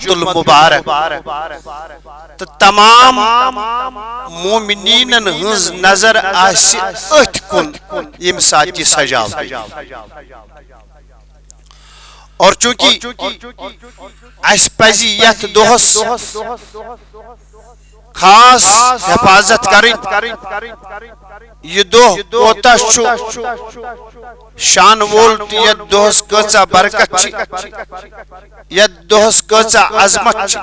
جمعۃ المبارک تو تمام مومنین ہنز نظر آسی اتھ کن یم سات یہ سجاو اور چونکہ اس پزی یت دہس خاص حفاظت کریں یہ دہ کوتا چھو شان وول تو یت دہس کچا برکت چھ یت دہس کچا عظمت چھ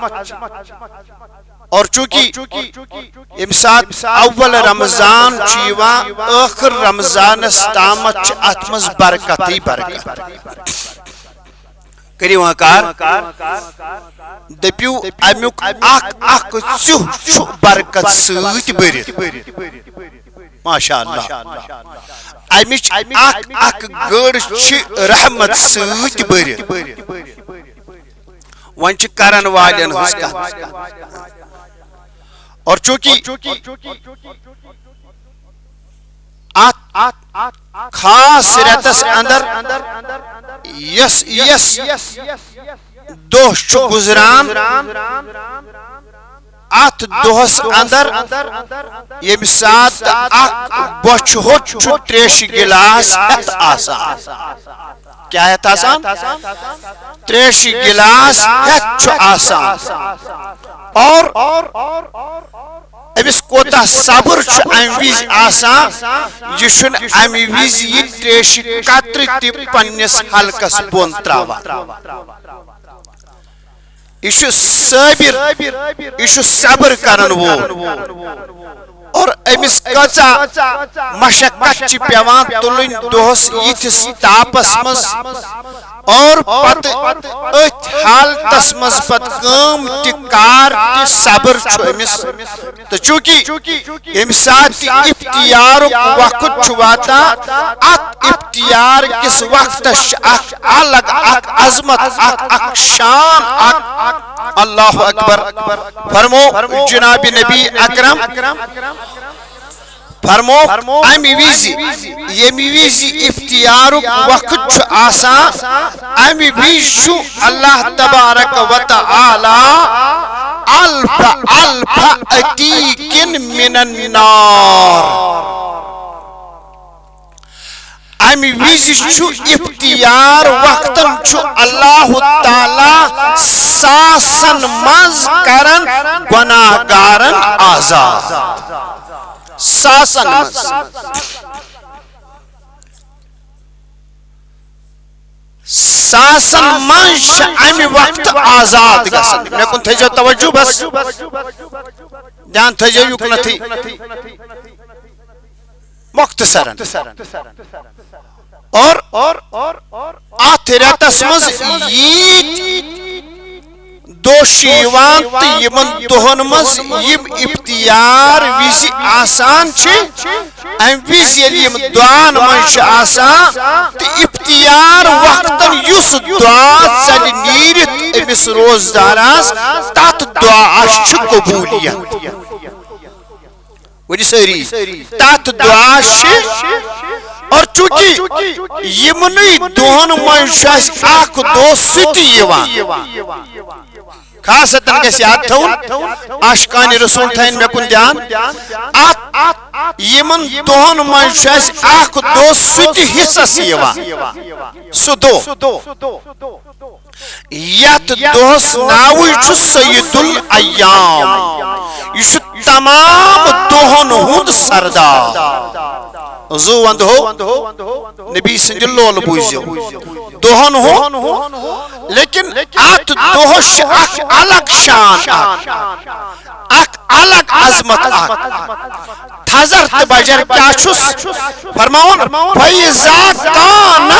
اور چونکہ امسات اول رمضان چیوا آخر رمضان استامت چھ اتمز برکت ہی برکت کریو آکار دپیو امیوک اک چو برکت سویت برید ماشاءاللہ امیچ اک گڑ چھ رحمت سویت برید وانچ کرن والین ہسکا اور چونکہ خاص ریتس اندر یس دہ گزران ات دہس اندر یم سات بچ ہوت تریش گلاس ہت آسان کیا ہے آسان تریش گلاس ہت آسان اور امس کوتا صبر ام وز آسان یہ ام وز یہ تریش قطر تہ پنس حلقس بون تراوان یہ صابر یہ صبر کرن وول اور امس کچا مشقت چھ پیوان تلن دہس یتھس تاپس مز اور پت ات حالتس مز پت کام تہ کار تہ صبر چھ امس تو چونکہ یم سات افتیار وقت چھ واتان ات افتیار کس وقتس اک الگ اک عظمت اک شان اللہ اکبر فرمو جناب نبی اکرم فرمو امی ویزی یمی ویزی افتیار وقت چھ آسان امی ویز چھ اللہ تبارک و تعالی الف اتیکن من النار امی ویزی چھ افتیار وقتن چھ اللہ تعالی ساسن مز کرن گناہگارن آزاد ساسن مز ساسن منش امی وقت آزاد گسن میں کن تھے جو توجہ بس دھیان تھے جو یوک نتھی مختصرا اور آتھراتس مز ییت دوشیوان تو یمن دہن مز یم افتیار ویزی آسان چھے ام ویزی یم دعان منش آسان تو افتیار وقتن یس دعا چلی نیرت امس روزداراس تات دعا چھ قبولیت ونی سری تات دعا چھ اور چونکہ یمنی دہن منش اخ دو ستی یوان خاصتاً گیس یاد تھون عاشقان رسول تھین میں کن دیان یمن دہن منش اخ دو ستی حصص یوان سو دو یت دہس ناوی چھ سید الایام یہ تمام دہن ہند سردار زو وند ہو نبی سنجھ لول بوزیو دہن ہو لیکن ات دہش اک الگ شان اک الگ عظمت تھزر تبجر کیا چھس فرماؤن فَإِذَا كَانَ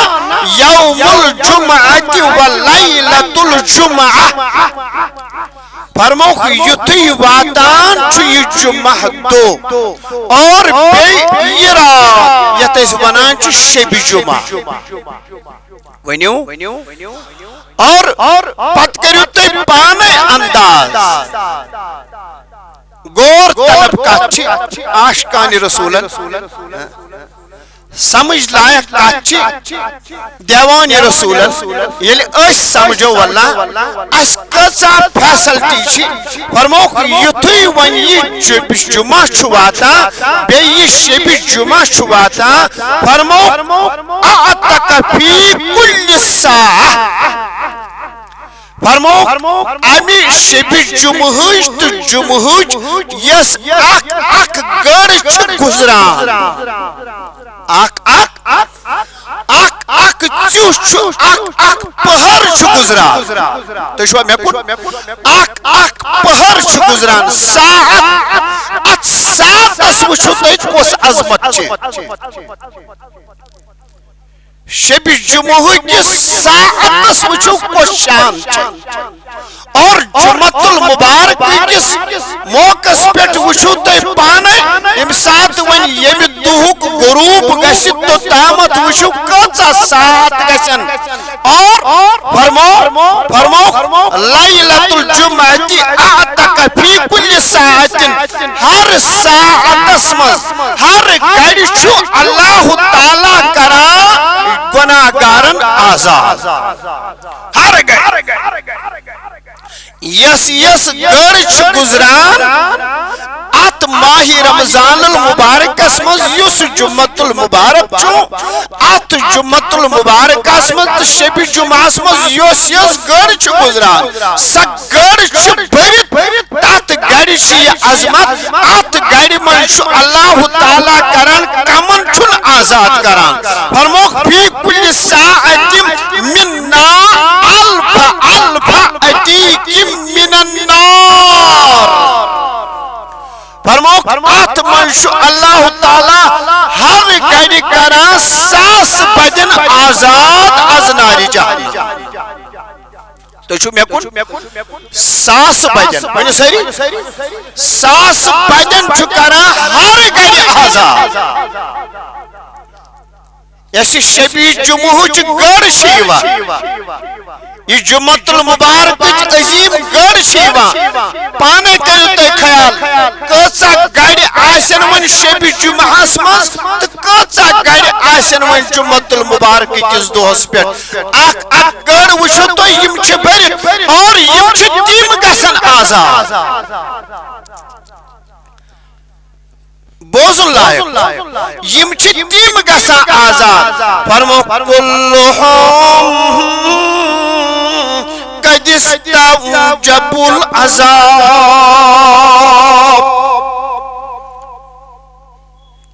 يَوْمُ الْجُمْعَةِ وَلَيْلَةُ الْجُمْعَةِ فرماؤ یتھی واتان چھو یہ جمعہ دو اور بے یہ رات یت اس ونان چھ شب جمعہ ونیو اور پت کریو تے پانے انداز غور طلب کا چھ عاشقان رسولن سمجھ لائق کچھ دیوان رسولن یل اس سمجھو واللہ اس کچا فیسلٹی فرموک یتھوی ون یہ شب جمعہ چھواتا بے یہ شب جمعہ چھواتا فرموک اعتق فی کل ساعہ فرموک امی شب جمعہج تو جمعہج یس اک گڑ چھ گزران اک چوش اک پہر چھ گزران تو شو میں کن اک پہر چھ گزران ساعت ات ساعت اس وچھو تو کس عظمت چھ شب جمعہ کی ساعت اس وچھو کس شان چھ اور جمعۃ المبارک کس موقع پیٹ وچھو تو پانے ام سات ون یم دہک غروب گشت تو تامت وچھو کچا سات گشن اور فرمو لیلۃ الجمعۃ اعتق فی کل ساعت ہر ساعت اسمز ہر گھڑی چھو اللہ تعالی کرا گناہگارن آزاد ہر گھڑی یس گڑ چھ گزران ات ماہ رمضان المبارک اسمز یس جمعۃ المبارک چھو ات جمعۃ المبارک اسمز شب جمعہ اسمز یس گڑ چھ گزران سا گڑ چھ بھرت تات گڑ چھ یہ عظمت ات گڑ من چھ اللہ تعالی کران کمن چھن آزاد کران فرموک فی کل ساعت منا الف اتیک من النار فرموک ات من چھ اللہ تعالی ہر گڑ کران 100 بدن آزاد از نار جہنم تو چھو میں کن 100 بدن ونی سری 100 بدن چھو کران ہر گڑ آزاد ایسی شبی جمعہ چھ گڑ شیوا یہ جمعۃ المبارک عظیم گڑ شیوا پانے کرو تو خیال کچا گڑ آسن ون شب جمعہ مز تو کچا گڑ آسن ون جمعۃ المبارک کس دہس پہ اک گڑ وچھو تو یم چھ بھرت اور یم چھ تیم گژھن آزاد بوزن لائق یم چھ تیم گژھن آزاد فرمو کلہم قد استوجب العذاب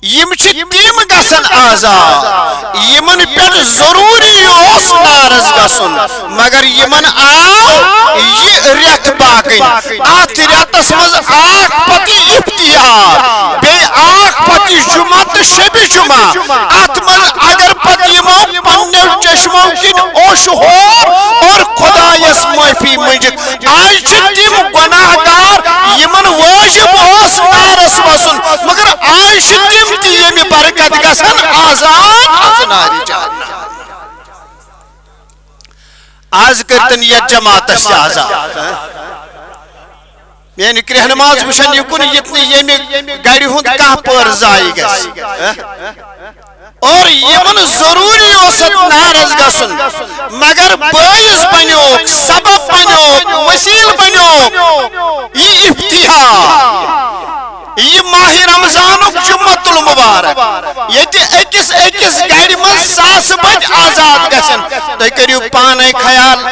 یم چھ تیم گژھن آزاد یمن پہ ضروری اوس نارس گژھن مگر یمن آو یہ ریت باقی ات ریتس مز آکھ پتی افتیار بے آکھ پتی جمعہ تو شب جمعہ ات من اگر پتی یمو پنیو چشمو کن اوش ہو اور خدا یس معافی منجک آج چھ تیم گناہگار یمن واجب اوس نارس وسن مگر آج چھ تیم یہ برکت گژھن آزاد از نار جہنم آز کرتن یہ جماعت سے آزاد یعنی کرہ نماز وشن یکن یتنی یہ گاڑی ہند کہاں پر زائی گس اور یمن ضروری اوسط نارز گژھن مگر باعث بنیوک سبب بنیوک وسیل بنیوک یہ افتحار یہ ماہ رمضان جمعۃ المبارک یہ اکس گاڑی من 100 بج آزاد گژھن تُہۍ کٔرِو پانے خیال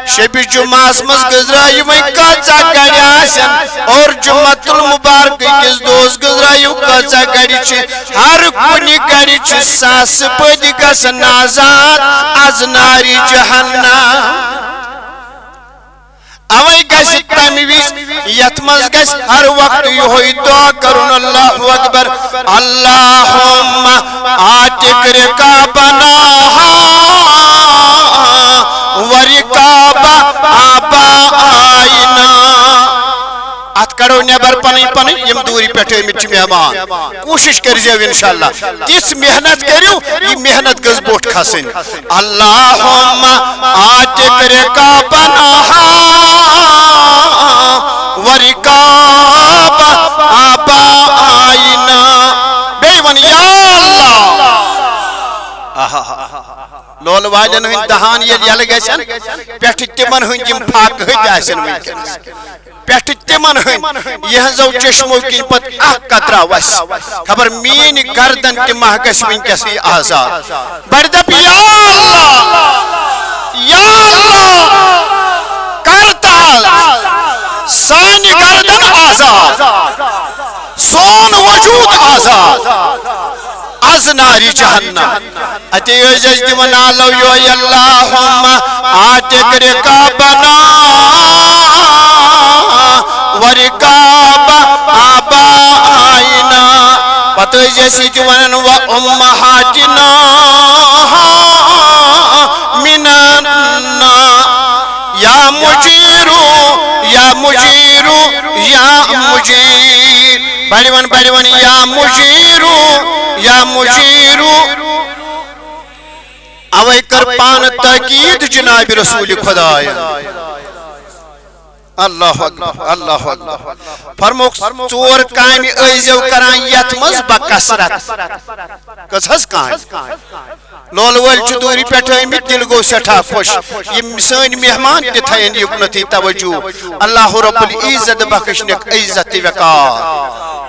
شب جمعہ مز گزرایو کۭژاہ گاڑی آسن اور جمعۃ المبارک کس دۄہس گزرایو کۭژاہ گاڑی چھ ہر کُنہِ گاڑی چھ 100 بج گژھن آزاد از نار جہنم اوے گس تمہ وز یت مز گس ہر وقت یہ دعا کرن اللہ اکبر اللہم آتک رقابنا ورقاب آبائنا ات کرو نبر پن یم دوری پہ مہمان کوشش کرزیو انشاءاللہ تیس محنت کریو یہ محنت گز بوٹ کھسن اللہم آتک رقابنا ورقاب آبائنا بے ون یا اللہ والن ہند دہان یل گژھن پٮ۪ٹھٕ تِمن ہٕنٛدۍ یِم فاقہٕ ہٕتۍ آسن وٕنکٮ۪نس پٮ۪ٹھٕ تِمن ہٕنٛدۍ یِہنٛزو چشمو کِنۍ پتہٕ اکھ قطرا وسہِ خبر میٛٲنۍ گردن تہِ ما گژھِ وٕنکٮ۪سٕے آزاد بڑِ دپ یا اللہ کر تعال سانہِ گردن آزاد سون وجود آزاد از ناری جہنم اتے عزیز دیونا لو یو اللہم آتک رکابنا ورکاب آبائنا پتہ عزیز دیونا و امہاتنا مننا یا مجیرو یا مجیرو یا مجیر بڑیون یا مجیرو یا مجیرو اوے کر پان تاکید جناب رسول خدا اللہ اکبر اللہ اکبر فرموک ژور کامہِ ٲسۍزیو کران یتھ منٛز بکثرت کٔژ حظ کامہِ لولہٕ وٲلۍ چھِ دوٗرِ پٮ۪ٹھ آمٕتۍ دِل گوٚو سٮ۪ٹھاہ خۄش یِم سٲنۍ مہمان تہِ تھایَن یُکنتھٕے توجہ اللہ رب العزت بخشنِکھ عزت تہِ وقار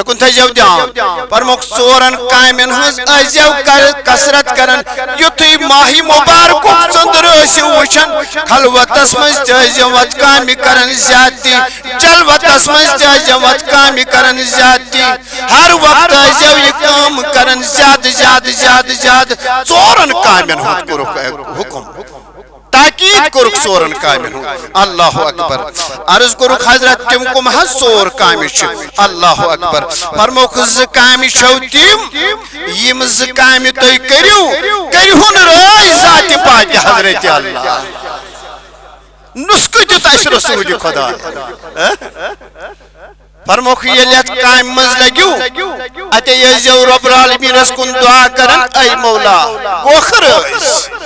کُن تھٲیزیو دھیان فرموک ژورن کامٮ۪ن ہٕنٛز ٲسۍزیو کثرت کران یُتھُے ماہِ مُبارکُک ژٔنٛدٕر ٲسِو وٕچھان خلوتس منٛز تہِ ٲسۍزیو وتھ کامہِ کران زیادتی جلوتس منٛز تہِ ٲسۍزیو وتھ کامہِ کران زیادتی ہر وقتہٕ ٲسۍزیو یہِ کٲم کران زیادٕ زیادٕ زیادٕ زیادٕ ژورن کامٮ۪ن ہُنٛد کوٚرُکھ حُکم تاکید کوٚرُکھ ژورن کامٮ۪ن ہُنٛد اللہ اکبر عرض کوٚرُکھ حضرت تِم کُم حظ ژور کامہِ چھِ اللہ اکبر فرموکھ زٕ کامہِ چھَو تِم یِم زٕ کامہِ تُہۍ کٔرِو کٔرۍہُن رٲے ذاتِ پاکہِ حضرت اللہ نُسخہٕ دیُت اَسہِ رسوٗلِ خۄدا فرموکھ ییٚلہِ یتھ کامہِ منٛز لٔگِو اتے ٲسۍزیو رۄب العالمیٖنس کُن دُعا کران اے مولا گوکھر ٲسۍ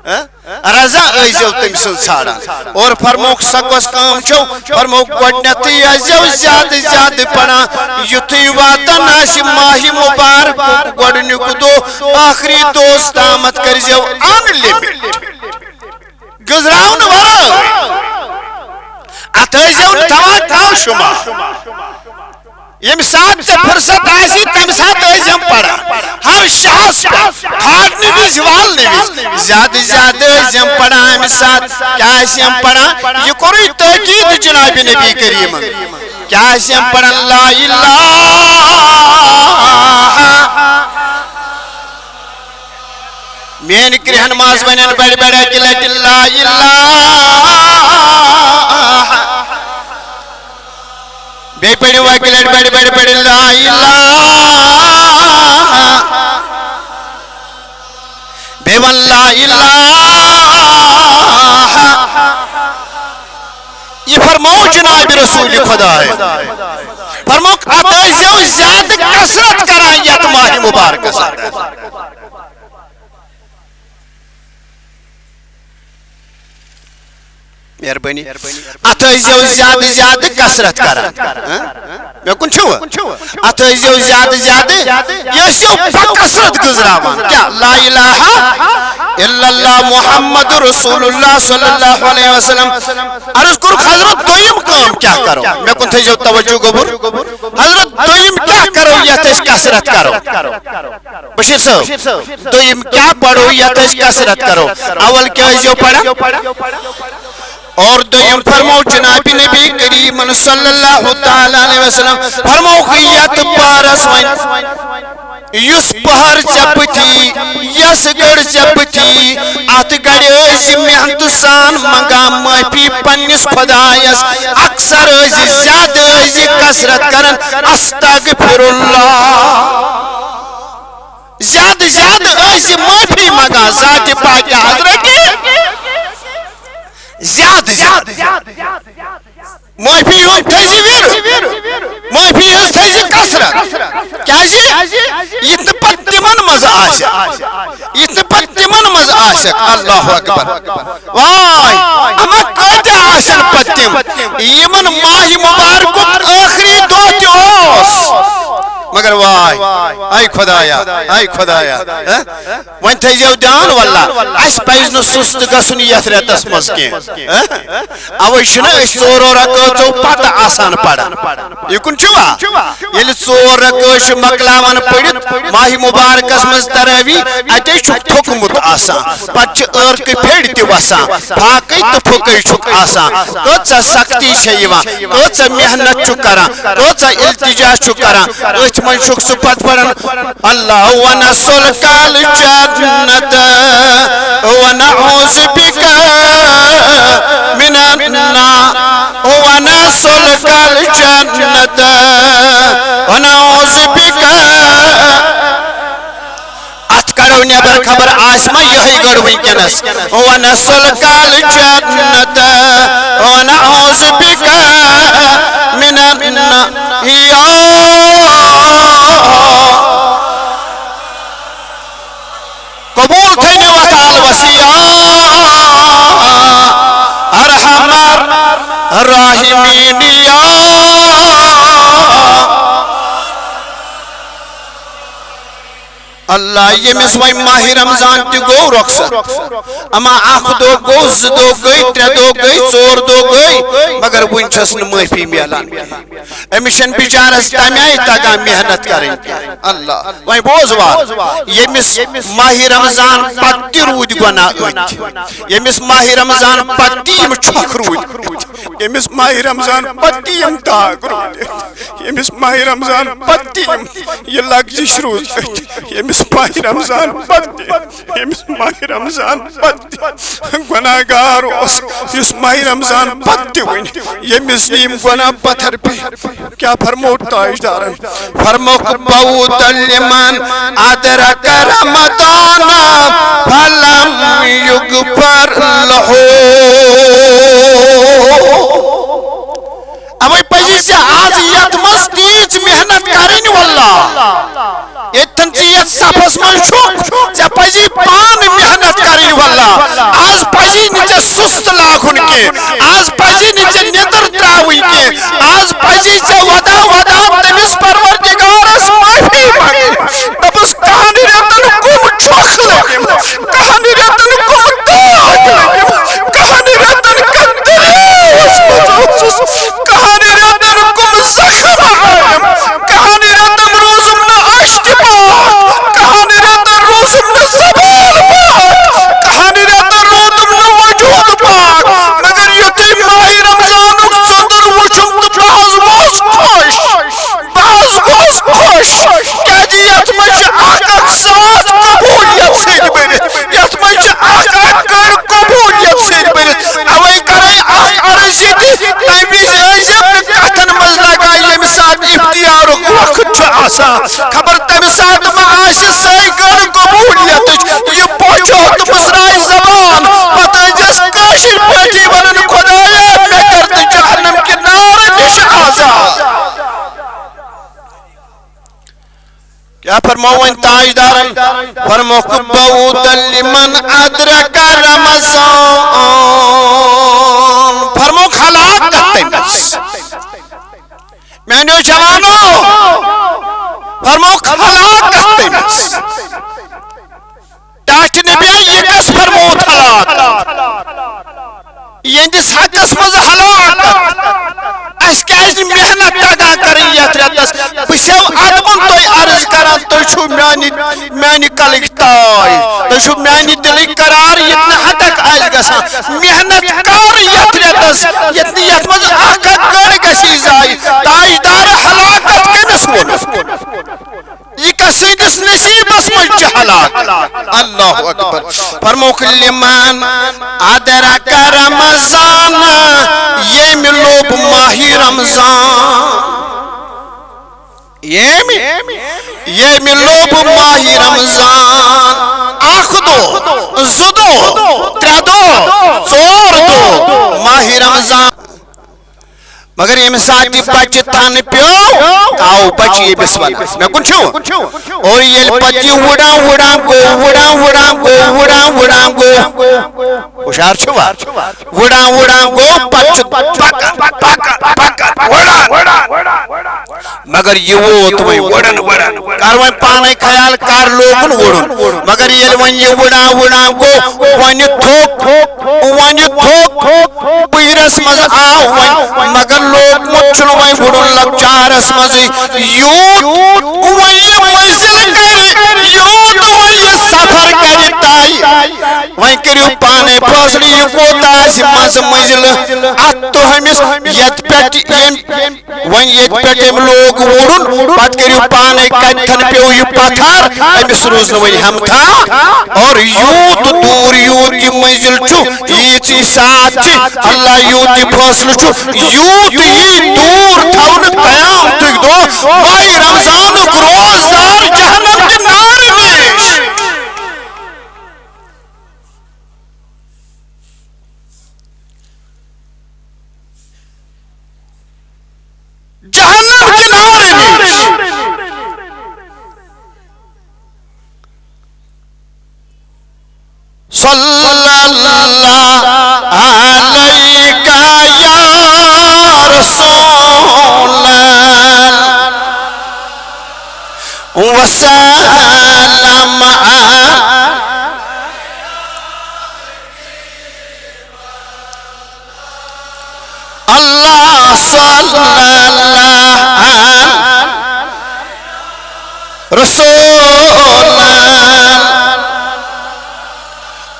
رضا ٲسۍزیو تٔمۍ سٕنٛز ژھانڈان اور فرموکھ سۄ کۄس کٲم چھو فرموکھ گۄڈنٮ۪تھٕے ٲسۍزیو زیادٕ زیادٕ پران یُتھُے واتان آسہِ ماہِ مُبارکُک گۄڈنیُک دۄہ ٲخری دۄہس تامتھ کٔرۍزیو ان لِمِٹ گُزراونہٕ ورٲے اتھ ٲسۍزیو نہٕ تھاوان تھاو شُمار ییٚمہِ ساتہٕ ژےٚ فُرصت آسی تمہِ ساتہٕ ٲسۍزٮ۪م پران ہر شاہس پٮ۪ٹھ پھاٹنہٕ وِزِ والنہٕ وِزِ زیادٕ زیادٕ ٲسۍزٮ۪م پران امہِ ساتہٕ کیٛاہ ٲسۍزٮ۪م پران یہِ کوٚرُے تٲکیٖد جنابِ نبی کریٖمن کیٛاہ ٲسۍزٮ۪م پران لا الہ میٛٲنۍ کرٛہن ماز ونن بڑِ بڑِ اکہِ لٹہِ لا الہ بیٚیہِ پٔرِو اکہِ لٹہِ بڑِ بڑِ بڑِ لا الہ بیٚیہِ ون لا الہ یہ فرمو جناب رسول خدا فرموکھ اتھ ٲسۍزیو زیادٕ کثرت کران یتھ ماہِ مُبارکس اندر مہربانی اتھ ٲسۍزیو زیادٕ زیادٕ کثرت کران مےٚ کُن چھُوٕ اتھ ٲسۍزیو زیادٕ زیادٕ یہِ ٲسۍزیو بکثرت گُزراوان کیٛاہ لا الہ الا اللہ محمد رسول اللہ صلی اللہ علیہ وسلم عرض کوٚرُکھ حضرت دوٚیِم کٲم کیٛاہ کرو مےٚ کُن تھٲیزیو توجہ گوٚبُر حضرت دوٚیِم کیٛاہ کرو یتھ أسۍ کثرت کرو بشیٖر صٲب دوٚیِم کیٛاہ پرو یتھ أسۍ کثرت کرو اول کیٛاہ ٲسۍزیو پران اور دویم فرمو جناب نبی کریم صلی اللہ تعالی علیہ وسلم فرموکھ یتھ پارس وۄنۍ یُس پہر ژےٚ بٕتھی یس گٔر ژےٚ بٕتھی اتھ گڑِ ٲسۍ محنتہٕ سان منگان معٲفی پننِس خۄدایس اکثر ٲسۍ زیادٕ ٲسۍ کثرت کران استغفر اللہ زیادٕ زیادٕ ٲسۍ معٲفی منگان ذاتِ پاکہِ حضرت زیادٕ زیادٕ معٲفی ہُنٛد تھٲیزِ وِرٕ معٲفی ہٕنٛز تھٲیزِ کثرت کیٛازِ یہِ نہٕ پتہٕ تِمن منٛز آسہِ یہِ نہٕ پتہٕ تِمن منٛز آسٮ۪کھ اللہ اکبر واے اما کۭتیاہ آسن پتہٕ تِم یِمن ماہِ مُبارکُک ٲخری دۄہ تہِ اوس مگر واي اي خدايا وين تيجو دان والله اس پيز نو سست گسن يت رتس مز کی اوي شنا اس ژورو رکو پتہ آسان پڑھن یکن چھوا یل ژور رکو چھ مکلاون پڑھت ماہ مبارکس مز تراوی اتے چھ تھوکمت آسان پچ ار کے پھیڑ تی وسان پھاکے تو پھوکے چھ آسان کوچا سختی چھ یوان کوچا محنت چھ کران کوچا التجا چھ کران ات من چھ سپت پڑھن اللہ ونسل کال جنت ونعوذ بک من النار ونسل کال جنت ونعوذ بک ات کرو نبر خبر آسما یہی گڑ ونکنس ونسل کال جنت ونعوذ بک من النار قبول تھینے وطال وسیع ارحم الراحمین اللہ یہ مسوئی ماہ رمضان تی گو رخصت اما اخ دو گو زدو گئی ترے دو گئی ژور دو گئی مگر ونچس نہ معافی میلان امشن بیچارس تمیائی تگا محنت کریں اللہ وہیں بوزوار یہ مس ماہ رمضان پتی رود گنا ات یہ مس ماہ رمضان پتی یم چھک رود یہ مس ماہ رمضان پتی یم داغ رود یہ مس ماہ رمضان پتی یم یہ لگزش رود یہ مس ماہ رمضان پتی یہ مس ماہ رمضان پتی گناہگار اس اس ماہ رمضان پتی ون یہ مس نیم گناہ پتھر پہ کیا فرمو تاجدارن فرمو قبوت لمن ادرک رمضان فلم یغفر لہو اوے پجی سے آج یت مس تیج محنت کریں واللہ اتن چیت سفس من شک چا پجی پان محنت کریں واللہ آج پجی نیچے سست لاغن کے آج پجی نیچے ندر تراوی کے آج پجی چا ودا ودا تمس پروردگارس معافی مانگی تبس کہانی رتن کم چوخ لگیم کہانی رتن کم داغ لگیم کہانی رتن کندریس کہانی رتن کم زخم آئیم کہانی رتن روزم نا اشتباط کہانی رتن روزم نا زبان پاک کہانی رتن روزم نا وجود پاک مگر یتی ماہی رمضانک صدر وچم تو بعض گوز خوش کیا جی یت منچ آقا سواد قبولیت سید برد یت منچ آقا کر قبولیت سید برد اوئی کرے آق عرضی دی تیویز ایزم کتن مزلگا یم ساتھ اختیار وقت چھو آسا خبر تم ساتھ معاش سائی کر قبولیت یہ پوچھو تو مسرائی زبان پتہ جس کاشر پیٹی ونن خدایا میں کرد جہنم کی نار نش آزاد کیا فرماؤں تاجدارن فرمو قبوت لمن ادرک رمضان فرمو خلاق کرتے بس میں نے جوانو فرمو خلاق کرتے بس ڈاکٹر نبی یہ کس فرمو خلاق یہ جس حدث مز حلاق اس کیاز محنت تگا کریں یت رتس بسو ادمن توی عرض کران تو چھو میانی کلک تائی تو چھو میانی دلک قرار یتنا حدک آج گسا محنت کار یت رتس یتنی یت مز آقا کر گسی زائی تاجدار حلاقت کے نسون یہ کسیدس نصیب اس مجھ حلاق اللہ اکبر فرموک لمن ادرک رمضان یہ ملوب ماہی رمضان یہ ملوب ماہی رمضان آخ دو زدو تردو ژور دو ماہی رمضان مگر یہ ساتھی بچ تھان پیو آو بچ یہ بسوال میں کن چھو اور یہ پتی وڑا وڑا گو وڑا وڑا گو وڑا وڑا گو ہوشار چھو وڑا وڑا گو پچ پکا پکا پکا وڑا مگر یہ ووت وی وڑن وڑن کر وی پانے خیال کر لوگن وڑن مگر یل ون یہ وڑا وڑا گو ون تھوک بہرس مز آو ون مگر لوگ مچھن وی وڑن لکچارس مز یوت وی منزل کر یوت وی سفر کر تائی وی کریو پانے فاصلی یہ کوتا آسی مز منزل ات تو ہمس یت پیٹ ون یت پیٹ لوگ وڑن پت کریو پانے کتن پیو یہ پتھر امس روز نوی ہم تھا اور یوت دور یوت یہ منزل چھو یہ ساتھ چی اللہ یوت یہ فاصل چھو یوت یہ دور تھون قیام تک دو ماہ رمضان روزدار جہنم کے نار نیش جہنم کے نار نیش صلی اللہ علیکہ یا رسول وسلم اللہ صلی اللہ رسول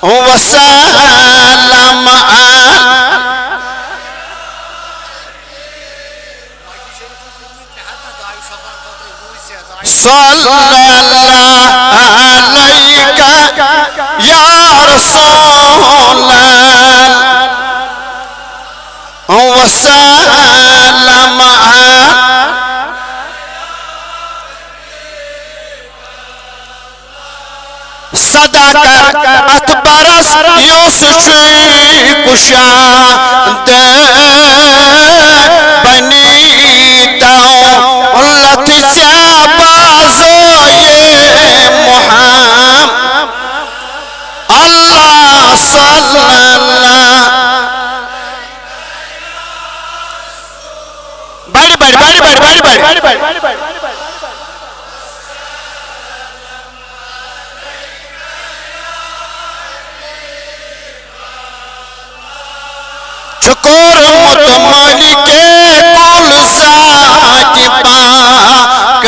وسلم صلی اللہ علیکہ یا رسول وسلم صدا کر اتبرس یوسف کشاند بنی دولت بازوی محمد اللہ صلی اللہ بڑھ شکر متملک کل ذات پاک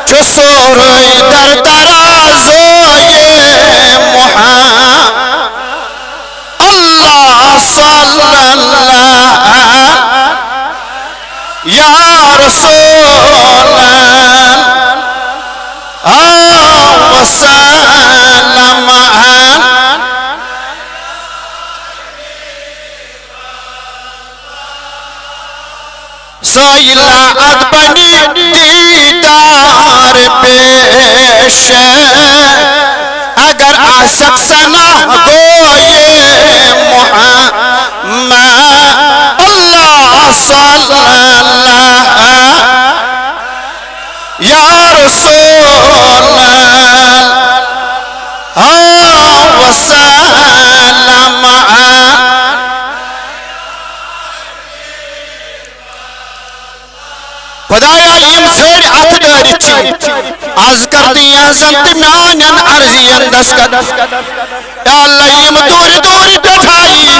چو سوری در ترازوی محمد اللہ صلی اللہ یا رسول وسلم سوئلات بنی دیدار پیش اگر عاشق سنا گوئے محمد اللہ صلی اللہ یا رسول وسلم خدایا یم زڑ اتداری چی از کردی ازنت میانین عرضین دستگت یا اللہ یم دور دور پٹھائی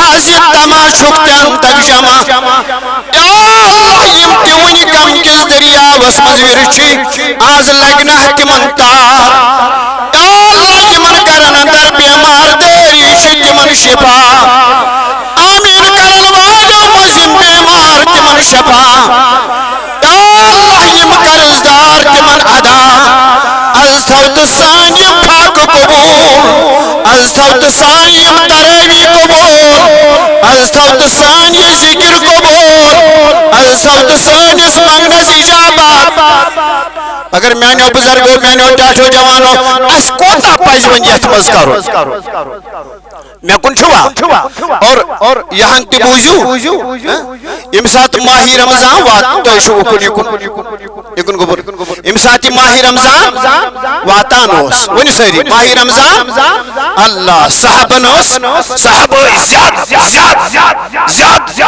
از تماشک تین تک جمع یا اللہ یم تیونی کم کس دریا وس مزویر چی از لگنا تمن تار یا اللہ یمن کرن اندر بیمار داری تمن شفا آمین کرن واجو مزم بیمار تمن شفا اللہ یم قرضدار تمن ادا از تھوت سانیم پاک قبول از تھوت سانیم تراوی قبول از تھوت سانی ذکر قبول از تھوت سانیس منگنس اجابات اگر میانیو بزرگو میانیو ٹاٹو جوانو اس کوتا پائز ونیت مز کرو میں کن چھوا اور یہاں تی بوجو امسات ماہی رمضان وات تو شو یکن گبر امسات ماہی رمضان واتانوس ونی سری ماہی رمضان اللہ صحبنوس صحبو زیاد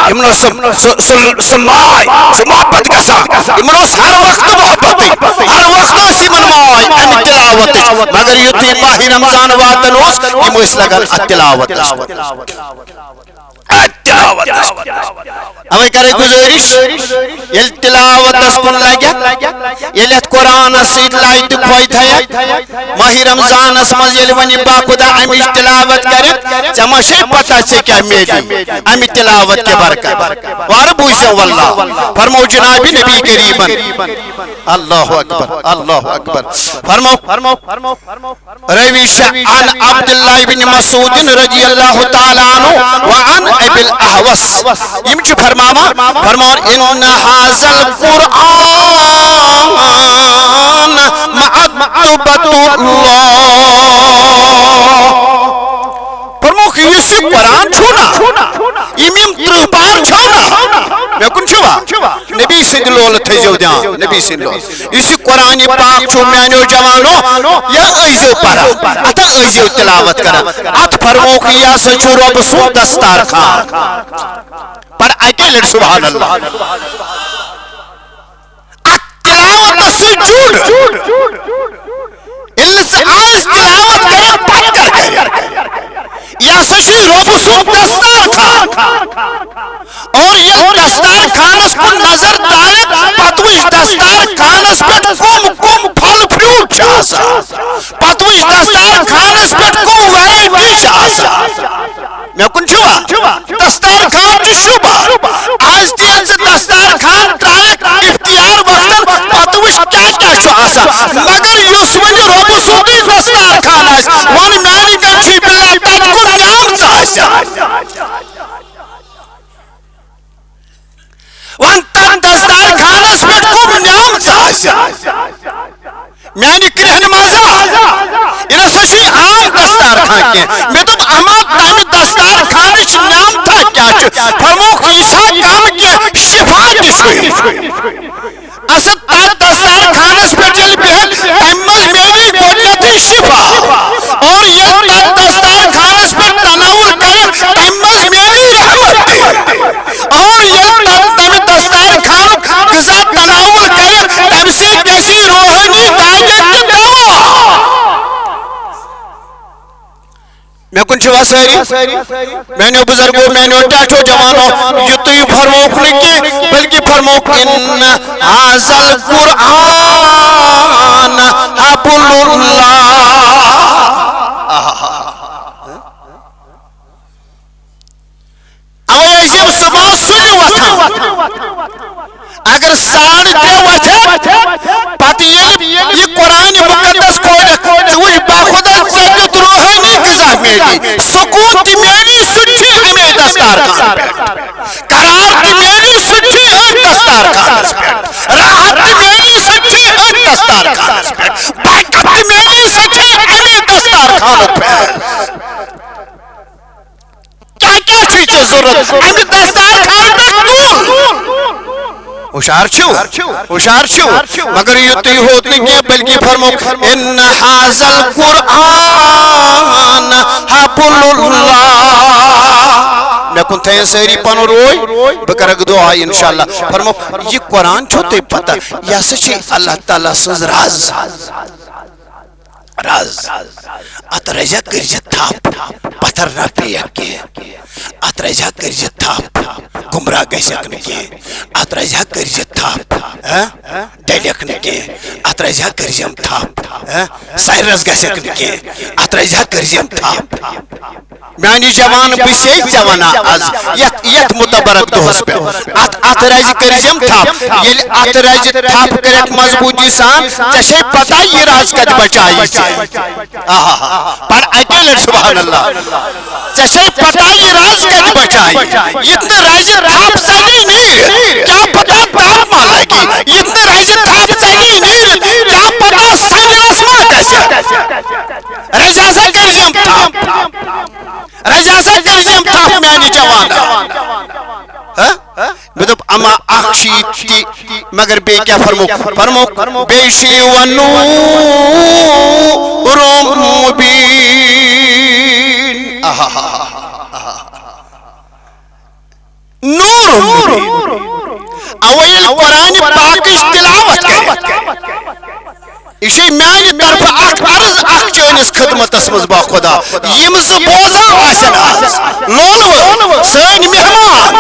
یمن سمائے محبت گسا یمن ہر وقت محبت ہر وقت یمن ماے ام تلاوت مگر یتھی ماہ رمضان واتن یم اس لگن تلاوت اوے کرے گزارش یل تلاوت کن لگیا یل قرآن سید لائٹ کھوئی تھیا ماہ رمضان مز یل ون با خدا امچ تلاوت کرے ژما چھ پتہ ژے کیا میلی ام تلاوت کے برکت وار بوشو واللہ فرمو جناب نبی قریبن اللہ اکبر اللہ اکبر فرمو رویش عن عبداللہ بن مسعود رضی اللہ تعالی عنہ وعن ابی الاحوص يمشي فرمان إن هذا القرآن معطبة الله فرمو کہ یہ سی قرآن چھونا امیم ترپار چھونا میں کن چھوا نبی سند لول تھیزو دیان نبی سند لول یہ سی قرآن پاک چھو میانیو جوانو یا ایزو پارا اتا ایزو تلاوت کرا ات فرمو کہ یا سچو رب سو دستار خان پر اکیلے سبحان اللہ ات تلاوت سے جوڑ اللہ سے آج تلاوت کرا پت کر یا سچی رب سو دستار خان اور یہ دستار خانس کو نظر دارت پتوش دستار خانس پر کم پھل فروٹ چاسا پتوش دستار خانس پر کم ویرائٹی چاسا میں کن چھوا دستار خان چی شبہ آج دیت دستار خان ترائک اختیار وقتن پتوش کیا چاسا مگر یسونی رب سو دستار خان آس ون میانی گنچی بلہ تک کو نیام چاسا وان تن دستار خانس پہ کم نیام چاسا میانی کرہن مازا یہ سچی عام دستار خان کے میں تو اما تم دستار خانچ نام تھا کیا فرمو خیشہ کام کے شفا دشوئی اسد تر دستار خانس پہ چل بہن تمز میری گوڑیتی شفا اور یہ تر دستار خانس پہ تنور کرن تمز میری رحمت اور یہ تم دستار خان غذا تنور کرن تم سے کسی روحانی دائیت دعویٰ میں کن چھوا سہری میں نے بزرگو میں نے ٹاٹو جوانو یہ تو ہی فرموک نکی بلکہ فرموک ان حاصل قرآن حبل اللہ اوہ ایسیم صبح سنی وطن اگر ساڑھ دے وچھے پاتی یہ قرآن مقدس کوڑ چوئی باخدا زیادت روحانی غذا میری سکوت دی میری سچی ہمیں دستار خان پیٹ قرار دی میری سچی ایک دستار خان پیٹ راحت دی میری سچی ایک دستار خان پیٹ برکت دی میری سچی ہمیں دستار خان پیٹ کیا چیزیں ضرورت ہمیں دستار خان پیٹ ہوشار چھو مگر یہ تو ہی ہوت نہیں کیا بلکہ فرمو ان حاصل قرآن حبل اللہ میں کن تھے سہری پانو روئی بکرگ دعا انشاءاللہ فرمو یہ قرآن چھوتے پتہ یا سچی اللہ تعالیٰ سز راز ات رجا کرجت تھاپ پتھر نہ پیا کے ات رجا کرجت تھاپ گمراہ گئی سکنے کے ات رجا کرجت تھاپ ڈیلیک نکے ات رجا کرجم تھاپ سائرس گئی سکنے کے ات رجا کرجم تھاپ میانی جوان بشیج جوانا از یت متبرک دوست پہ ات رجا کرجم تھاپ یہ ات رجا تھاپ کرک مضبوطی سان چشے پتہ یہ راز کد بچائی چھے پر اکیلے سبحان اللہ چشے پتہ یہ راز کد بچائی اتنے رائز تھاپ سنی نیر کیا پتہ تھاپ ماں لگی اتنے رائز تھاپ سنی نیر کیا پتہ سنی رسمہ کسے رجا سے کرجم تھاپ رجا سے کرجم تھاپ میانی جوانا بدب اما اخشیتی مگر بے کیا فرمو بیشی و نور مبین نور اویل قرآن پاکش تلاوت کرت یہ میانہ طرف اخ عرض اخ چانس خدمتس مز با خدا یم بوزان آسن آز لونو سن مہمان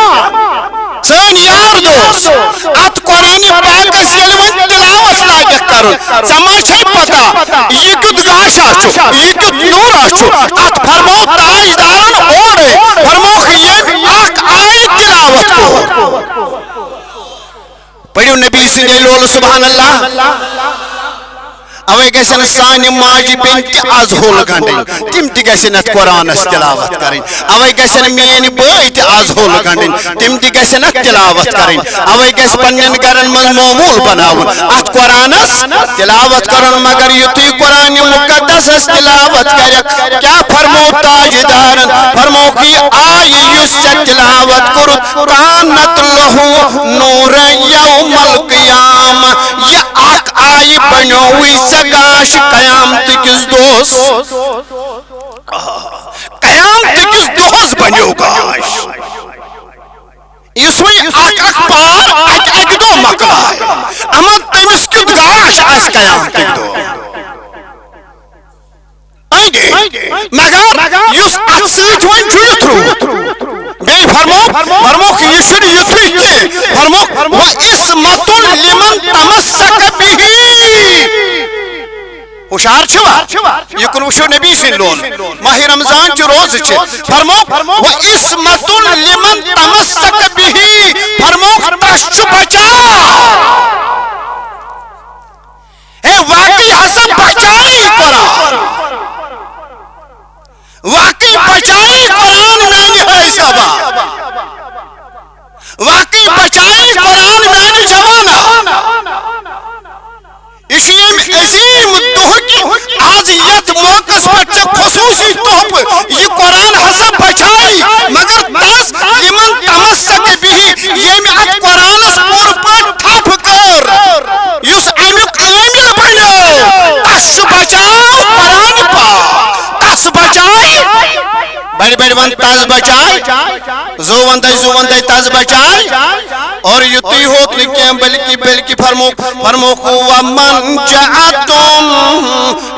سن یار دوست ات قرآن پاکس یل ون تلاوت لاگت کرن سما چھ پتہ یہ کت گاشا چھو یہ کت نورا چھو ات فرمو تاجدارن اوڑے فرمو یم اخ آئی تلاوت کو پڑھو نبی سن لول سبحان اللہ اوے گژھن سانہِ ماجہِ بیٚنہِ تہِ آز ہوٚل گنٛڈٕنۍ تِم تہِ گژھن اتھ قرآنس تلاوت کرٕنۍ اوے گژھن میٲنۍ بٲے تہِ آز ہوٚل گنٛڈٕنۍ تِم تہِ گژھن اتھ تلاوت کرٕنۍ اوے گژھِ پننٮ۪ن گرن منٛز معموٗل بناوُن اتھ قرآنس تلاوت کرُن مگر یُتھُے قرآنِ مقدسس تلاوت کرکھ کیٛاہ فرمو تاجدارن فرموکھ یہِ آیہِ یُس ژےٚ تلاوت کوٚرُتھ کانت لہو نوٗرا یوم القیامہ یہِ اکھ آیہِ بنیووٕے گاش قیامت کس دوس قیامت کس دوس بنیو گاش اس وی اک پار اک دو مکلائے اما تمس کت گاش آس قیامت دو مگر یس ات سۭتۍ وۄنۍ چھُ یُتھرو بیٚیہِ فرموکھ یہِ چھُنہٕ یُتھُے کینٛہہ فرموکھ وَإِسْمَةٌ لِمَنْ تَمَسَّكَ بِهِ ہوشیار چھوا یہ کن وشو نبی سن لون ماہ رمضان چھ روز چھ فرموک وَإِسْمَةٌ لِمَنْ تَمَسَّكَ بِهِ فرموک تس چھ بچا اے واقعی حسن بچائی قرآن واقعی بچائی قرآن میانی حیثبہ واقعی بچائی قرآن میانی جوانا اشیم عظیم دہکی آج یت موقع پر خصوصی طور یہ قرآن حسن بچائی مگر تس لمن تمسک بھی یہ میں ات قرآن پور پر ٹھپ کر یس امیک عامل بنو تس بچاؤ قرآن پاک تس بچائی بڑی بڑی ون تاز بچائی زو وندائی تاز بچائی اور یتی ہوت نکیم بلکی فرموک ومن جعتم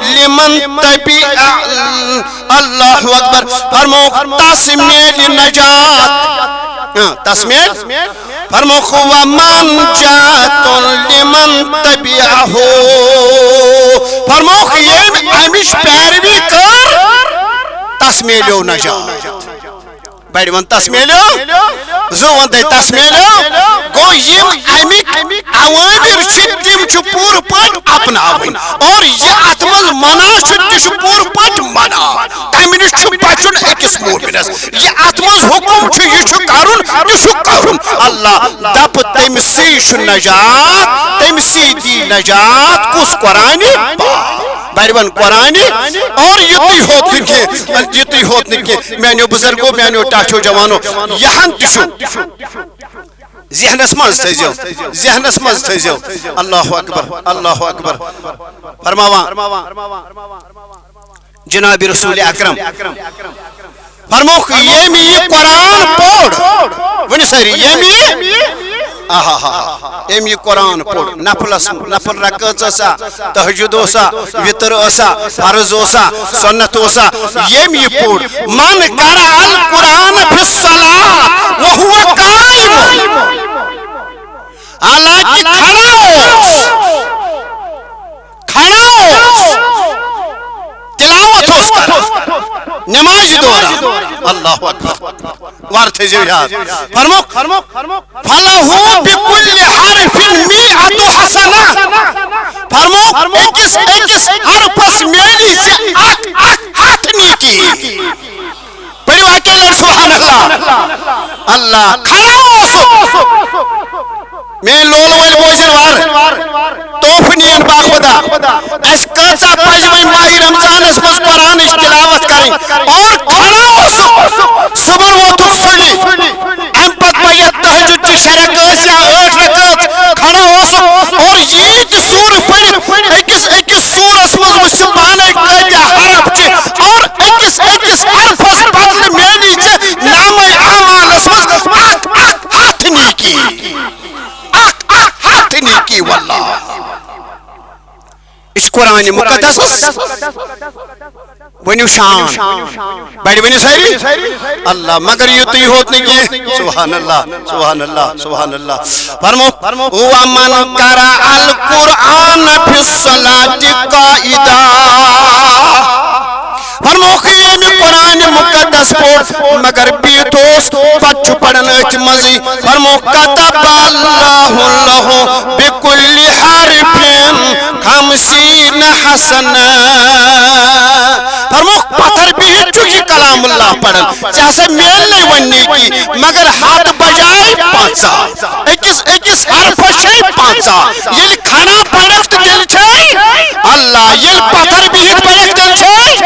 لمن تبی اللہ اکبر فرموک تسمیل نجات تسمیل فرموک ومن جعتم لمن تبیعہو فرموک یہ امیش پیروی کر تسمیلیو نجات بڑی ون تسمیلیو زو وندائی تسمیلیو گو یم امیک عوامر چھ تم چھ پور پٹ اپناوین اور یہ اتمز منا چھ تش پور پٹ منا تمنش چھ بچن اکس مومنس یہ اتمز حکم چھ یہ چھ کرن تش کرن اللہ دپ تمسی چھ نجات تمسی دی نجات کس قرآن بڑی قرآن اور یتی ہوت نکے میانیو بزرگو میانیو ٹاچو جوانو یہاں تشو ذہنس مز تھیزیو اللہ اکبر فرماوان جناب رسول اکرم فرموک یمی قرآن پوڑ ونی ساری یمی امی قرآن پوڑ نفل رکعت اسا تہجد اسا وطر اسا فرض اسا سنت اسا یمی پوڑ من قرأ القرآن فی الصلاة وهو قائم حالانکہ کھڑاؤس تلاوت اس کر نماز دوران اللہ اکبر وارتھ زیاد فرموک فلہو بکل حرف میعت حسنہ فرموک اکس حرفس میلی سے ہاتھ نیکی پڑھو اکیلے سبحان اللہ کھڑاؤس میں لول وال بوزن وار توفنین با خدا اس کچا پجوئی ماہی رمضان اس مز قرآن تلاوت کریں اور کھڑا صبر ووتک سلی ام پت پید تہجد چی شرک اس یا 8 رکعت کھڑا اور یہ سور پر اکس سور اس مز مسبانے کتیا حرف چی اور اکس حرف اس بدل میلی چی نام اعمال اس مز ہاتھ نیکی قرآن مقدس ونیو شان بڑی ونیو ساری اللہ مگر یوتی ہوت نہیں کی سبحان اللہ سبحان اللہ سبحان اللہ فرمو وَمَنْ قَرَأَ الْقُرْآنَ فِي الصَّلَاةِ قَائِدًا فرمو خیم قرآن مقدس پوڑ مگر بیتوس پچھ پڑھن اچ مزی فرمو کتب اللہ لہو بکل حرف 50 حسنہ فرمو پتھر بیت چکی کلام اللہ پڑھن چاہسے میل نہیں ونی کی مگر ہاتھ بجائے 5 ایکس حرف شئی 5 یہ کھانا پڑھت دل چھائی اللہ یہ پتھر بیت پڑھت دل چھائی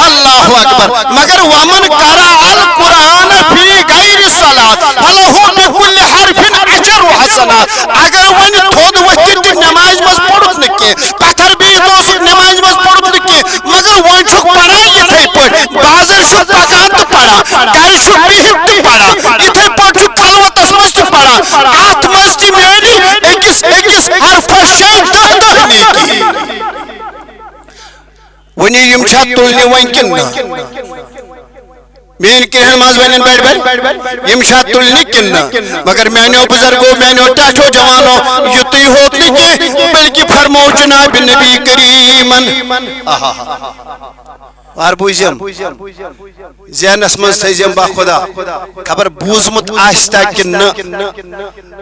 اللہ اکبر مگر ومن قرأ القرآن فی غیر صلاة فلہ بکل حرف اجر و حسنات اگر ون تھود وقت نماز مز پڑھت نکی پتھر بیت اس نماز مز پڑھت نکی مگر ون چھک پڑھا یتھے پڑھ بازر چھک پکان تو پڑھا گھر چھک بہت تو پڑھا یتھے پڑھ چھک کھاوت اس مز تو پڑھا آت مز تی میلی ایکس حرف شئی 10 نیکی ونی یم چھا تلنی وین کننا مین کرہن ماز وینن بیٹھ یم چھا تلنی کننا مگر مینیو بزرگو مینیو ٹاٹھو جوانو یتی ہوت لکی بلکہ فرمو جناب نبی کریمن وار بوزیم زین اسمن سیزیم با خدا خبر بوزمت آستا کننا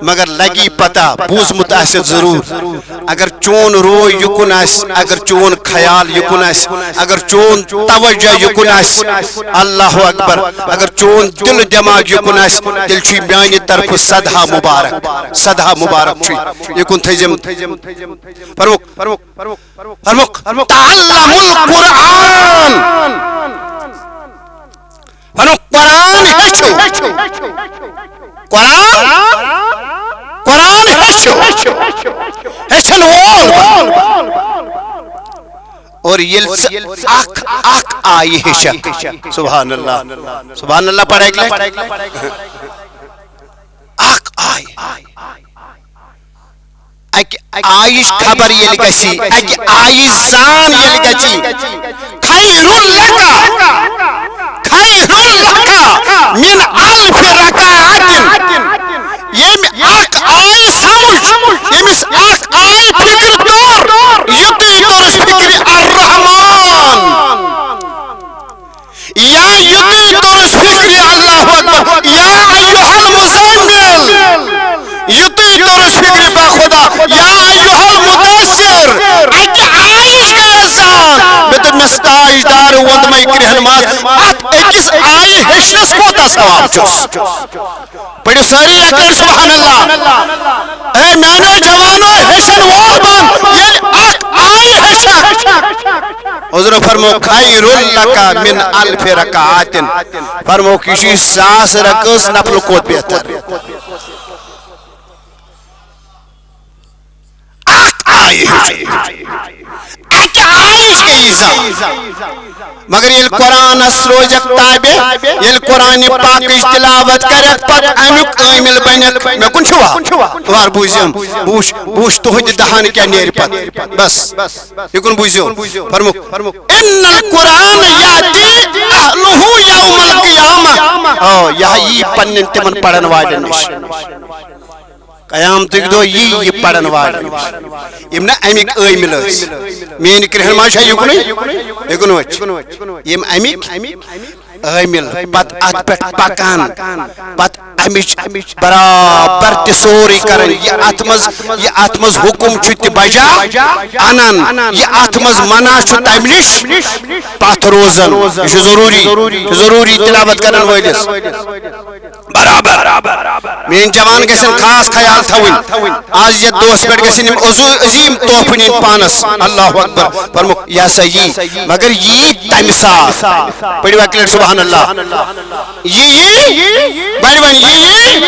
مگر لگی پتا بوزمت آستا ضرور اگر چون روی یکن آس اگر چون خیال یکن آس اگر چون توجہ یکن آس اللہ اکبر اگر چون دل دماغ یکن آس دل چی میانی طرف صدہ مبارک چی یکن تھیزیم فرمک تعلم القرآن فرمک قرآن ہچو قرآن ہچو ہچن وول اور یہ آکھ آئی ہشک سبحان اللہ پڑھے گلے آکھ آئی آئیش خبر یہ لگسی آئیش سان یہ لگسی خیر لکا من الف رکعات یم اک آئی سمجھ یمس اک آئی فکر دور یتی درس فکر الرحمن یا یتی درس فکر اللہ اکبر یا ایوہ المزمل یتی درس فکر با خدا یا ایوہ المدثر اکی آئیش کا احسان بیتر مستائی دار وند میں کرہن مات ات ایکس آئی ہشنس کو تا ثواب چس بڑی ساری اکر سبحان اللہ اے میانے جوانو ہشن وال بان یہ اک آئی ہشن حضور فرمو خیر لکا من الف رکعات فرمو کشی 100 رکعت نفل کو بہتر آئیش کے عیزہ مگر یہ قرآن اسروجک تابع یہ قرآن پاک تلاوت کرت پر امیک عامل بنک میں کن چھوا وار بوزیم بوش تو ہج دہان کیا نیر پت بس یہ کن بوزیم فرمک ان القرآن یاتی اہلہو یوم القیامہ یہی پنن تمن پڑھن والن نش قیامت دو یہ پڑھن والن یم نا امیک عامل اس مین کرہن ما چھ یکن وچ یم امیک عامل پت ات پٹ پکان پت امچ برابر تسوری کرن یہ اتمز حکم چھ بجا انن یہ اتمز منع چھ تم نش پت روزن یہ ضروری تلاوت کرن وٲلِس برابر مین جوان گژھن خاص خیال تھاوٕنۍ آز یتھ دۄہس پٮ۪ٹھ گژھن یِم عظیٖم تحفہٕ نِنۍ پانس اللہ اکبر فرموکھ یہ ہسا یی مگر یی تمہِ ساتہٕ پٔرِو اکہِ لٹہِ سبحان اللہ یی بڑِ وۄنۍ یی